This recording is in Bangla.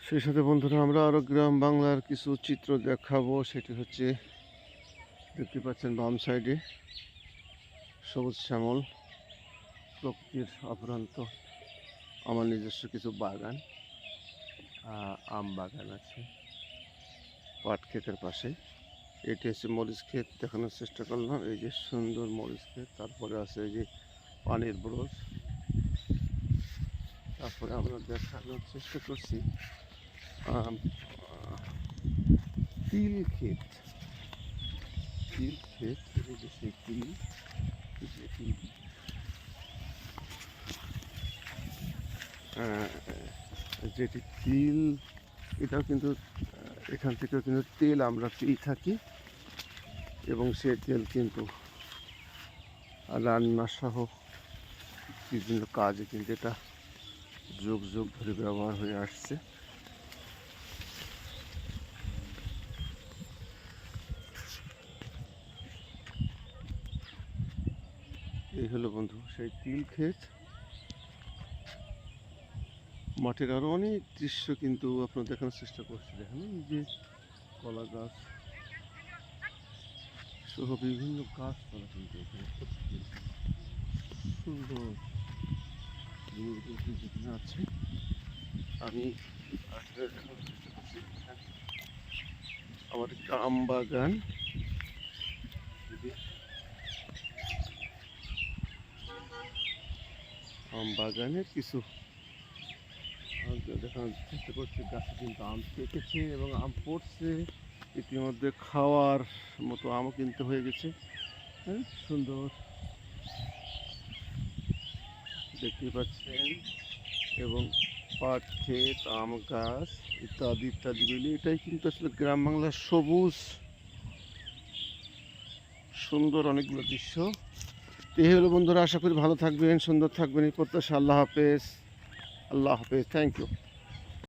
সেই সাথে বন্ধুরা আমরা আরও গ্রাম বাংলার কিছু চিত্র দেখাবো। সেটি হচ্ছে দেখতে পাচ্ছেন বাম সাইডে সবুজ শ্যামল প্রকৃতির অফুরন্ত আমার নিজস্ব কিছু বাগান, আম বাগান আছে পাট ক্ষেতের পাশে। এটি হচ্ছে মরিচ ক্ষেত, দেখানোর চেষ্টা করলাম। এই যে সুন্দর মরিচ ক্ষেত, তারপরে আছে এই যে পানির ব্রজ। তারপরে আমরা দেখানোর চেষ্টা করছি তিল ক্ষেত। তিল ক্ষেত, এই যে সেই তিল, যেটি তিল, এটাও কিন্তু এখান থেকেও কিন্তু তেল আমরা পেয়ে থাকি এবং সে তেল কিন্তু রান্না সহ বিভিন্ন কাজে কিন্তু এটা যুগ যুগ ধরে ব্যবহার হয়ে আসছে। এই হলো বন্ধু সেই তিল ক্ষেত। মাঠের আরো অনেক দৃশ্য কিন্তু আপনার দেখানোর চেষ্টা করছি। দেখেন এই যে কলা গাছ সহ বিভিন্ন গাছপালা কিন্তু এখানে সুন্দর যেখানে আছে। আমি আমার আম বাগান, আম বাগানের কিছু দেখানোর চেষ্টা করছি। গাছে কিন্তু আম পেকেছে এবং আম পড়ছে, ইতিমধ্যে খাওয়ার মতো আমও কিন্তু হয়ে গেছে। হ্যাঁ, সুন্দর দেখতে পাচ্ছেন। এবং পাট ক্ষেত, আম গাছ ইত্যাদি ইত্যাদি মিলে এটাই কিন্তু আসলে গ্রাম বাংলার সবুজ সুন্দর অনেকগুলো দৃশ্য। এই হলো বন্ধুরা, আশা করি ভালো থাকবেন, সুন্দর থাকবেন এই প্রত্যাশা। আল্লাহ হাফেজ, আল্লাহ হাফেজ, থ্যাংক ইউ।